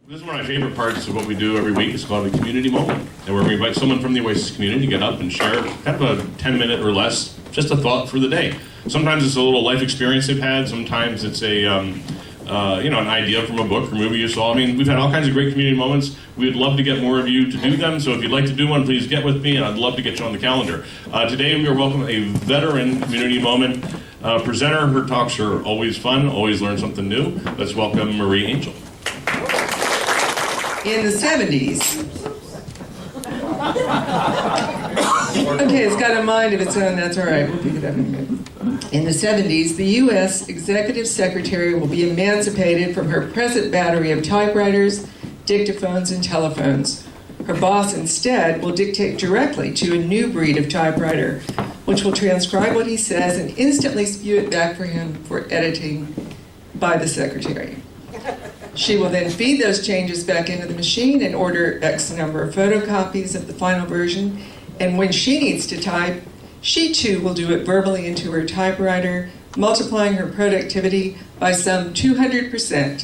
This is one of my favorite parts of what we do every week. It's called a community moment, and where we invite someone from the Oasis community to get up and share kind of a 10-minute or less, just a thought for the day. Sometimes it's a little life experience they've had. Sometimes it's a an idea from a book or movie you saw. I mean, we've had all kinds of great community moments. We'd love to get more of you to do them. So if you'd like to do one, please get with me, and I'd love to get you on the calendar. Today we are welcoming a veteran community moment presenter. Her talks are always fun, always learn something new. Let's welcome Marie Angell. In the 70s. Okay, it's got a mind of its own, that's all right, we'll pick it up in a minute. In the 70s, the U.S. Executive Secretary will be emancipated from her present battery of typewriters, dictaphones, and telephones. Her boss instead will dictate directly to a new breed of typewriter, which will transcribe what he says and instantly spew it back for him for editing by the secretary. She will then feed those changes back into the machine and order X number of photocopies of the final version. And when she needs to type, she too will do it verbally into her typewriter, multiplying her productivity by some 200%.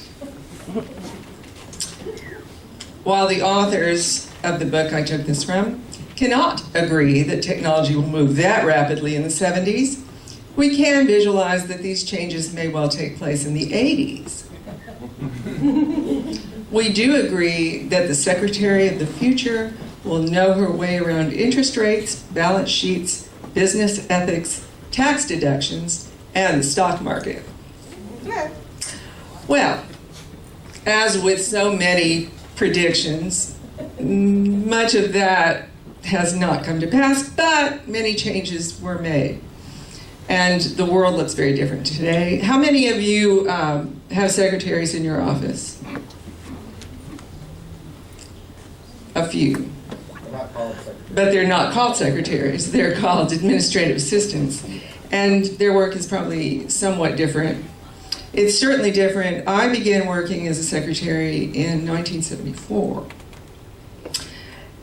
While the authors of the book I took this from cannot agree that technology will move that rapidly in the 70s, we can visualize that these changes may well take place in the 80s. We do agree that the Secretary of the Future will know her way around interest rates, balance sheets, business ethics, tax deductions, and the stock market. Well, as with so many predictions, much of that has not come to pass, but many changes were made. And the world looks very different today. How many of you have secretaries in your office? A few. But they're not called secretaries. They're called administrative assistants. And their work is probably somewhat different. It's certainly different. I began working as a secretary in 1974.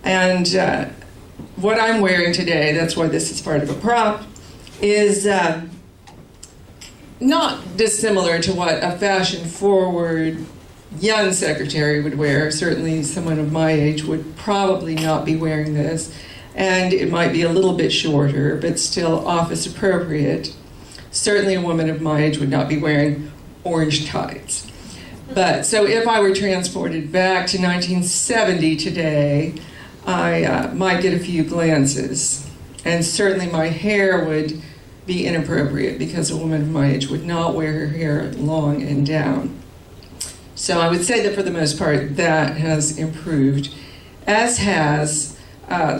And what I'm wearing today, that's why this is part of a prop, is not dissimilar to what a fashion-forward young secretary would wear. Certainly someone of my age would probably not be wearing this, and it might be a little bit shorter, but still office appropriate. Certainly a woman of my age would not be wearing orange tights. But so if I were transported back to 1970 today, I might get a few glances. And certainly my hair would be inappropriate because a woman of my age would not wear her hair long and down. So I would say that for the most part that has improved, as has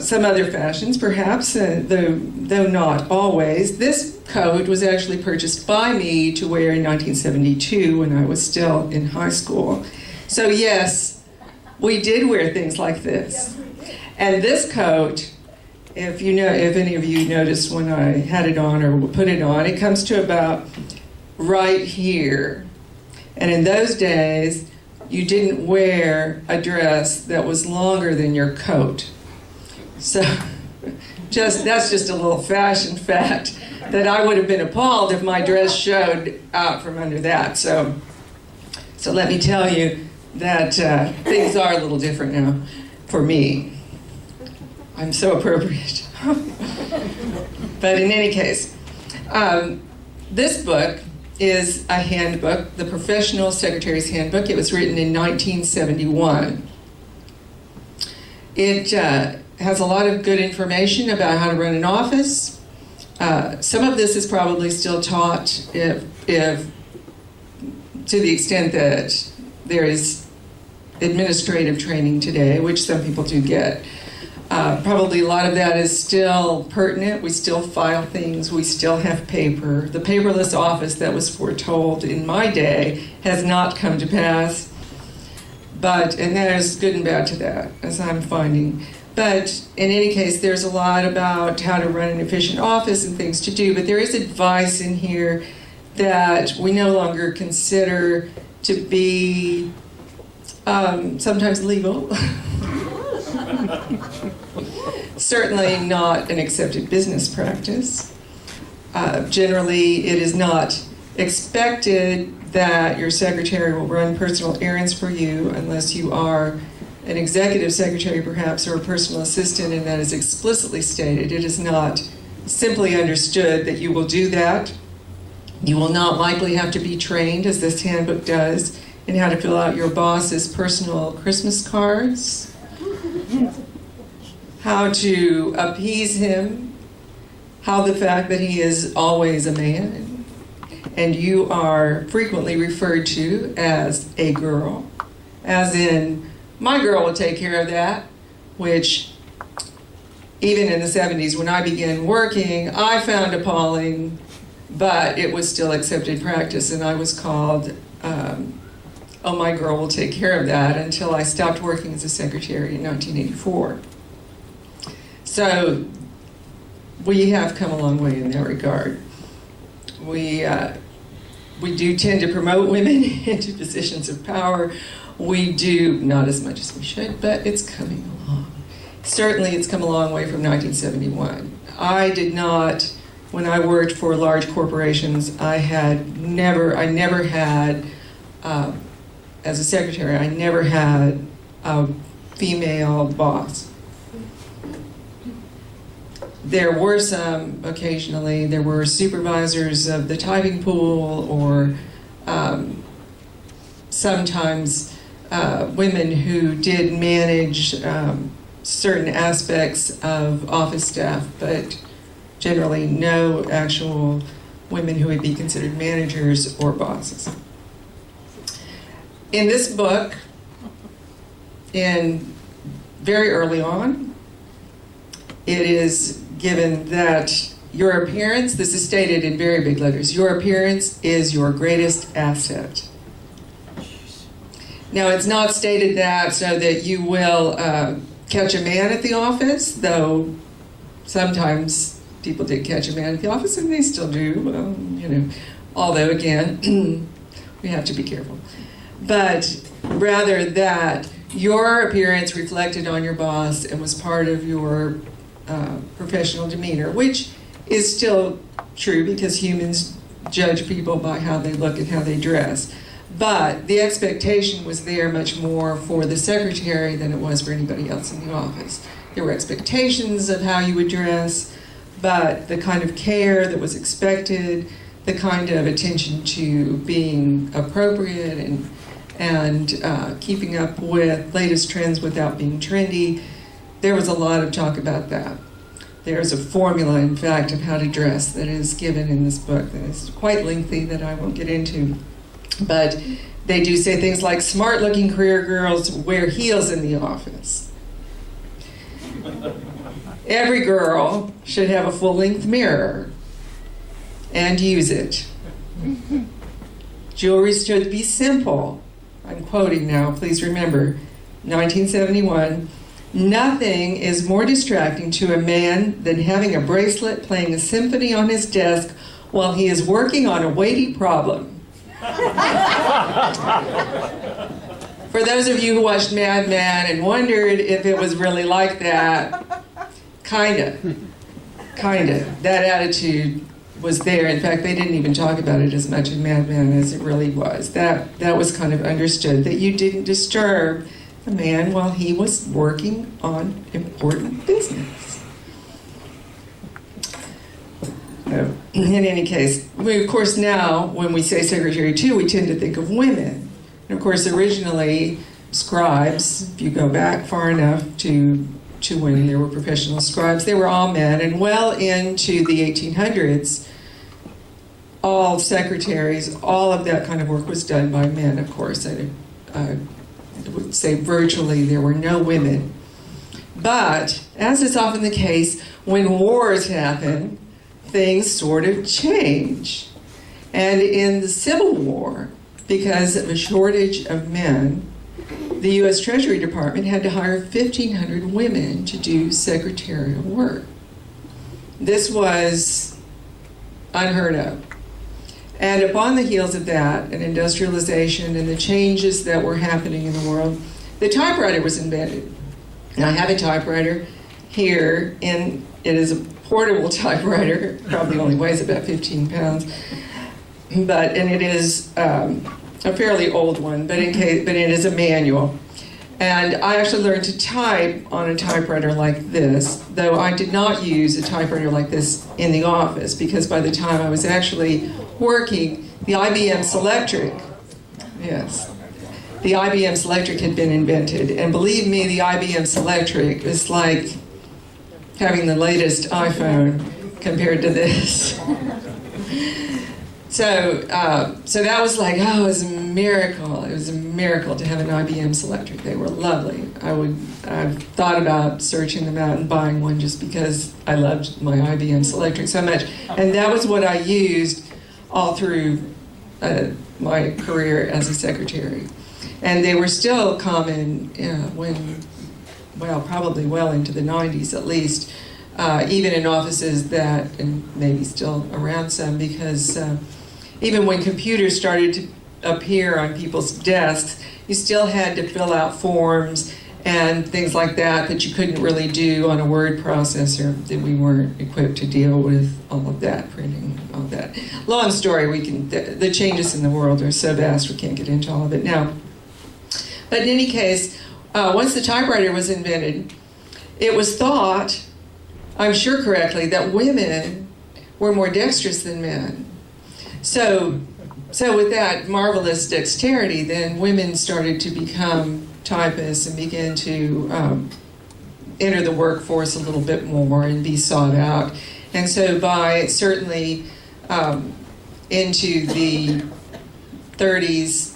some other fashions perhaps, though not always. This coat was actually purchased by me to wear in 1972 when I was still in high school. So yes, we did wear things like this. And this coat, if any of you noticed when I had it on or put it on, it comes to about right here. And in those days, you didn't wear a dress that was longer than your coat. So that's just a little fashion fact that I would have been appalled if my dress showed out from under that. So let me tell you that things are a little different now for me. I'm so appropriate. But in any case, this book is a handbook, the Professional Secretary's Handbook. It was written in 1971. It has a lot of good information about how to run an office. Some of this is probably still taught if to the extent that there is administrative training today, which some people do get. Probably a lot of that is still pertinent. We still file things. We still have paper. The paperless office that was foretold in my day has not come to pass. And there's good and bad to that, as I'm finding. But in any case, there's a lot about how to run an efficient office and things to do. But there is advice in here that we no longer consider to be sometimes legal. Certainly not an accepted business practice. Generally, it is not expected that your secretary will run personal errands for you unless you are an executive secretary perhaps, or a personal assistant, and that is explicitly stated. It is not simply understood that you will do that. You will not likely have to be trained, as this handbook does, in how to fill out your boss's personal Christmas cards, how to appease him, how the fact that he is always a man, and you are frequently referred to as a girl, as in, my girl will take care of that, which even in the 70s when I began working, I found appalling, but it was still accepted practice, and I was called, oh, my girl will take care of that, until I stopped working as a secretary in 1984. So we have come a long way in that regard. We do tend to promote women into positions of power. We do, not as much as we should, but it's coming along. Certainly it's come a long way from 1971. I did not, when I worked for large corporations, I never had, as a secretary, I never had a female boss. There were some, occasionally, there were supervisors of the typing pool, or sometimes women who did manage certain aspects of office staff, but generally no actual women who would be considered managers or bosses. In this book, very early on, it is given that your appearance, this is stated in very big letters, your appearance is your greatest asset. Now, it's not stated that so that you will catch a man at the office, though sometimes people did catch a man at the office, and they still do, although again, we have to be careful. But rather that your appearance reflected on your boss and was part of your professional demeanor, which is still true because humans judge people by how they look and how they dress. But the expectation was there much more for the secretary than it was for anybody else in the office. There were expectations of how you would dress, but the kind of care that was expected, the kind of attention to being appropriate and keeping up with latest trends without being trendy, there was a lot of talk about that. There's a formula, in fact, of how to dress that is given in this book that is quite lengthy that I won't get into. But they do say things like, smart-looking career girls wear heels in the office. Every girl should have a full-length mirror and use it. Jewelry should be simple. I'm quoting now, please remember, 1971. Nothing is more distracting to a man than having a bracelet playing a symphony on his desk while he is working on a weighty problem. For those of you who watched Mad Men and wondered if it was really like that, kinda. That attitude was there. In fact, they didn't even talk about it as much in Mad Men as it really was. That was kind of understood, that you didn't disturb the man while he was working on important business. In any case, we, of course, now, when we say secretary too, we tend to think of women. And of course, originally, scribes, if you go back far enough to when there were professional scribes, they were all men. And well into the 1800s, all secretaries, all of that kind of work was done by men, of course. I would say virtually there were no women. But, as is often the case, when wars happen, things sort of change. And in the Civil War, because of a shortage of men, the U.S. Treasury Department had to hire 1,500 women to do secretarial work. This was unheard of. And upon the heels of that, and industrialization and the changes that were happening in the world, the typewriter was invented. And I have a typewriter here, and it is a portable typewriter, probably only weighs about 15 pounds. and it is a fairly old one, but it is a manual. And I actually learned to type on a typewriter like this, though I did not use a typewriter like this in the office, because by the time I was actually working, the IBM Selectric, yes, the IBM Selectric had been invented. And believe me, the IBM Selectric is like having the latest iPhone compared to this. So that was like, oh, it was a miracle. It was a miracle to have an IBM Selectric. They were lovely. I've thought about searching them out and buying one just because I loved my IBM Selectric so much. And that was what I used all through my career as a secretary. And they were still common probably well into the 90s at least, even in offices that, and maybe still around some, because even when computers started to appear on people's desks, you still had to fill out forms and things like that you couldn't really do on a word processor, that we weren't equipped to deal with all of that, printing, all that. Long story, the changes in the world are so vast we can't get into all of it now. But in any case, once the typewriter was invented, it was thought, I'm sure correctly, that women were more dexterous than men. So with that marvelous dexterity, then women started to become typists and begin to enter the workforce a little bit more and be sought out. And so by certainly into the 30s,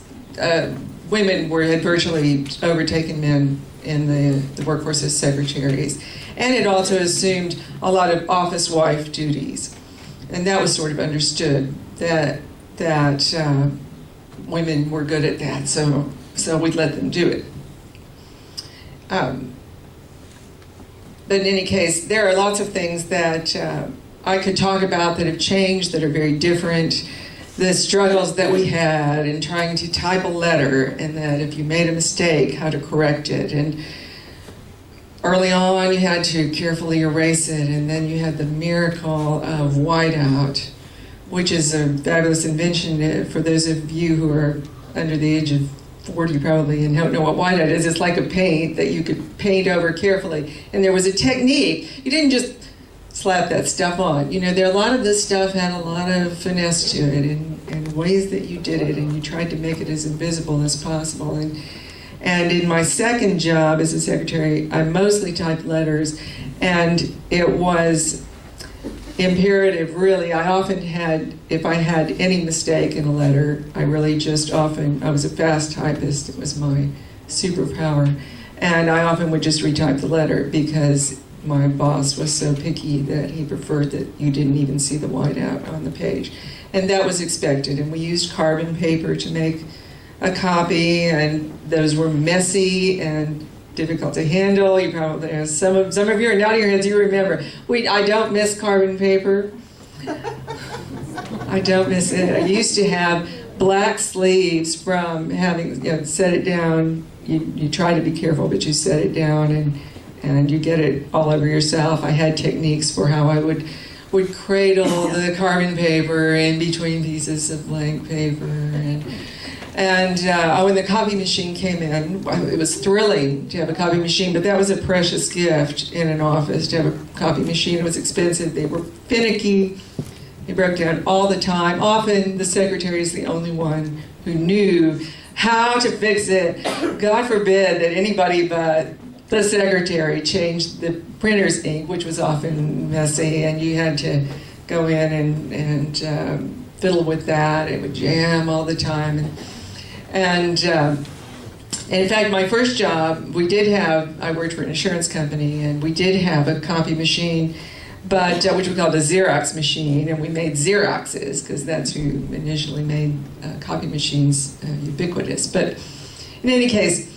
women had virtually overtaken men in the workforce as secretaries. And it also assumed a lot of office wife duties. And that was sort of understood, that women were good at that, so we'd let them do it. But in any case, there are lots of things that I could talk about that have changed, that are very different. The struggles that we had in trying to type a letter, and that if you made a mistake, how to correct it. And early on, you had to carefully erase it, and then you had the miracle of whiteout, which is a fabulous invention for those of you who are under the age of 40 probably and don't know what whiteout is. It's like a paint that you could paint over carefully. And there was a technique. You didn't just slap that stuff on. A lot of this stuff had a lot of finesse to it, and ways that you did it, and you tried to make it as invisible as possible. And in my second job as a secretary, I mostly typed letters, and it was imperative, really. I often had, if I had any mistake in a letter, I was a fast typist. It was my superpower. And I often would just retype the letter because my boss was so picky that he preferred that you didn't even see the whiteout on the page. And that was expected. And we used carbon paper to make a copy, and those were messy and difficult to handle. You probably have some of you are nodding your heads. You remember. I don't miss carbon paper. I don't miss it. I used to have black sleeves from having set it down. You try to be careful, but you set it down and you get it all over yourself. I had techniques for how I would cradle the carbon paper in between pieces of blank paper. And when the copy machine came in, it was thrilling to have a copy machine, but that was a precious gift in an office, to have a copy machine. It was expensive. They were finicky. They broke down all the time. Often the secretary is the only one who knew how to fix it. God forbid that anybody but the secretary changed the printer's ink, which was often messy, and you had to go in and fiddle with that. It would jam all the time. And in fact, my first job, I worked for an insurance company, and we did have a copy machine, but which we called a Xerox machine, and we made Xeroxes, because that's who initially made copy machines ubiquitous. But in any case,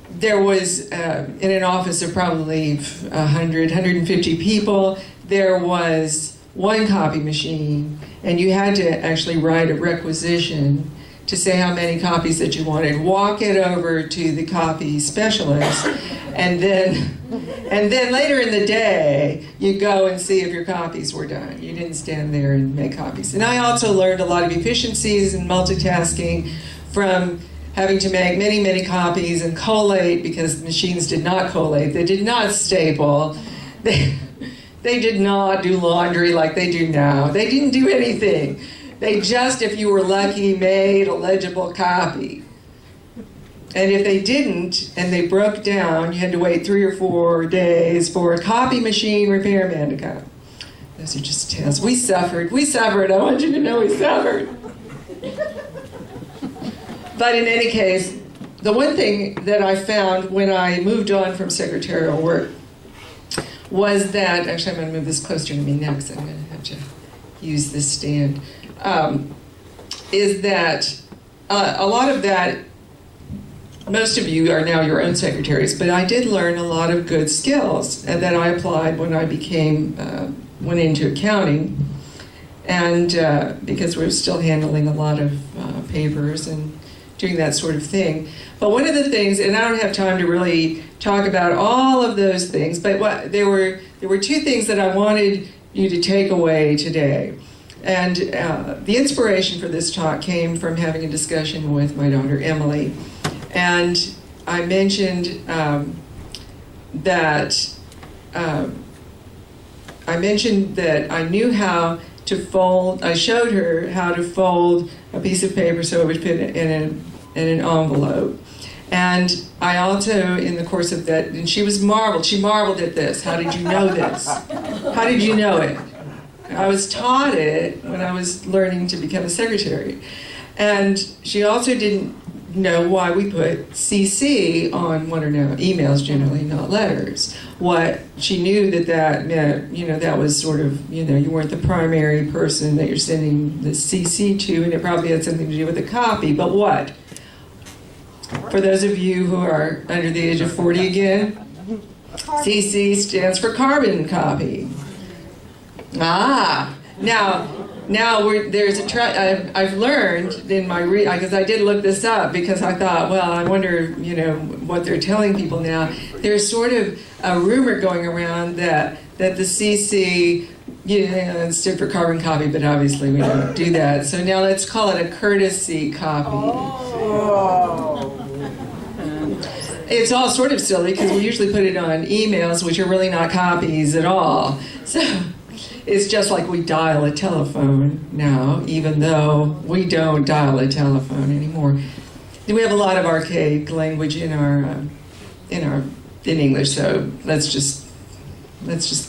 there was, in an office of probably 100, 150 people, there was one copy machine, and you had to actually write a requisition to say how many copies that you wanted. Walk it over to the copy specialist, and then later in the day, you go and see if your copies were done. You didn't stand there and make copies. And I also learned a lot of efficiencies and multitasking from having to make many, many copies and collate, because machines did not collate. They did not staple. They did not do laundry like they do now. They didn't do anything. They just, if you were lucky, made a legible copy. And if they didn't, and they broke down, you had to wait 3 or 4 days for a copy machine repairman to come. Those are just tales. We suffered. I want you to know we suffered. But in any case, the one thing that I found when I moved on from secretarial work was that, actually I'm going to move this closer to me now because I'm going to have to use this stand, is that a lot of that, most of you are now your own secretaries, but I did learn a lot of good skills that I applied when I went into accounting, and because we were still handling a lot of papers and doing that sort of thing. But one of the things, and I don't have time to really talk about all of those things, but there were 2 things that I wanted you to take away today. And the inspiration for this talk came from having a discussion with my daughter Emily. And I mentioned that I knew how to fold. I showed her how to fold a piece of paper so it would fit in an envelope. And I also, in the course of that, and she marveled at this. How did you know this? How did you know it? I was taught it when I was learning to become a secretary. And she also didn't know why we put CC on one or no emails, generally, not letters. What she knew that meant, that was sort of, you weren't the primary person that you're sending the CC to, and it probably had something to do with the copy. But what? For those of you who are under the age of 40 again, CC stands for carbon copy. There's I've learned in my because I did look this up, because I thought, well, I wonder, what they're telling people now. There's sort of a rumor going around that the CC, stood for carbon copy, but obviously we don't do that. So now let's call it a courtesy copy. Oh. It's all sort of silly because we usually put it on emails, which are really not copies at all. So it's just like we dial a telephone now, even though we don't dial a telephone anymore. We have a lot of archaic language in English, so let's just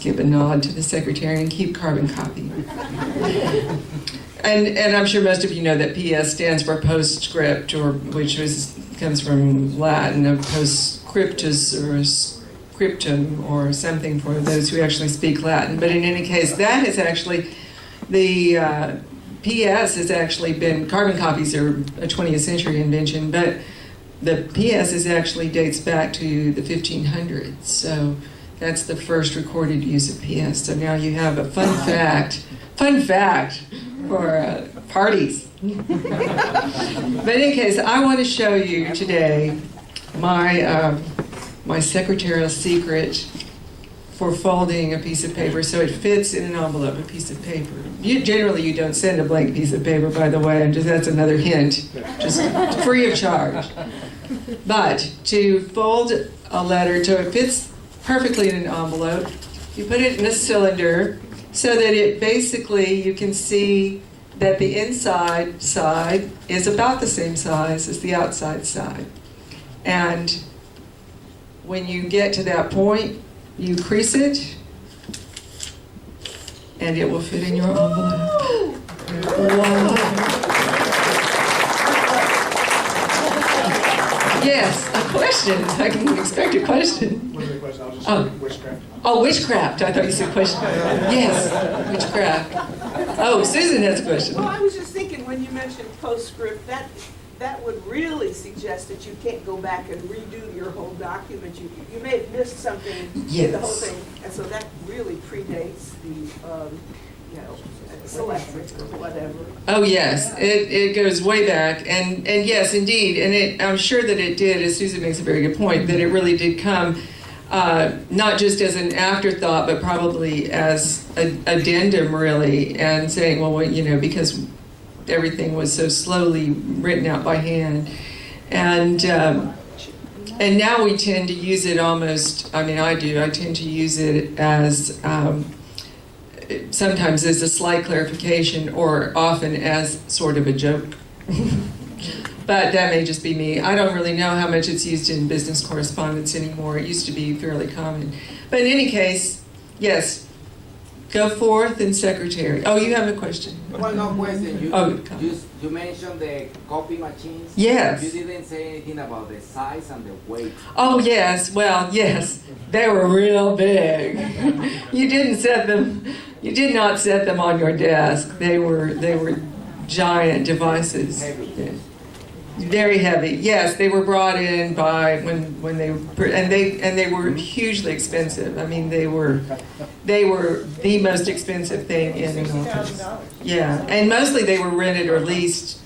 give a nod to the secretary and keep carbon copy. And I'm sure most of you know that PS stands for postscript, which comes from Latin of postscriptus or scriptum or something for those who actually speak Latin. But in any case, that is actually, the PS has actually been, carbon copies are a 20th century invention, but the PS dates back to the 1500s. So that's the first recorded use of PS. So now you have a fun fact for parties. But in any case, I want to show you today my secretarial secret for folding a piece of paper so it fits in an envelope, a piece of paper. Generally, you don't send a blank piece of paper, by the way, and that's another hint, just free of charge. But to fold a letter so it fits perfectly in an envelope, you put it in a cylinder so that it basically, you can see that the inside side is about the same size as the outside side. And when you get to that point, you crease it, and it will fit in your envelope. Voila. Yes, a question. I can expect a question. What was the question? I'll just witchcraft. Oh, witchcraft. I thought you said question. Yes, witchcraft. Oh, Susan has a question. Well, I was just thinking when you mentioned postscript, that would really suggest that you can't go back and redo your whole document. You may have missed something in the whole thing, and so that really predates electric or whatever. Oh, yes, it goes way back, and yes, indeed, and I'm sure that it did, as Susan makes a very good point, that it really did come not just as an afterthought, but probably as an addendum, really, and saying, well, because everything was so slowly written out by hand. And now we tend to use it almost, I tend to use it as sometimes as a slight clarification or often as sort of a joke. But that may just be me. I don't really know how much it's used in business correspondence anymore. It used to be fairly common. But in any case, yes, go forth and secretary. Oh, you have a question? Well, no question. You mentioned the copy machines. Yes. You didn't say anything about the size and the weight. Oh, yes. Well, yes. They were real big. You did not set them on your desk. They were giant devices. Heavy. Very heavy. Yes, they were brought in by when they were hugely expensive. I mean, they were the most expensive thing in an office. Yeah, and mostly they were rented or leased.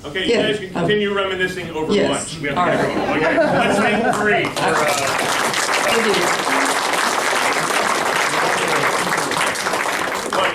Okay, you guys can continue reminiscing over yes. lunch. We have All to right. get going. Okay, let's make 3 for, Thank you. well,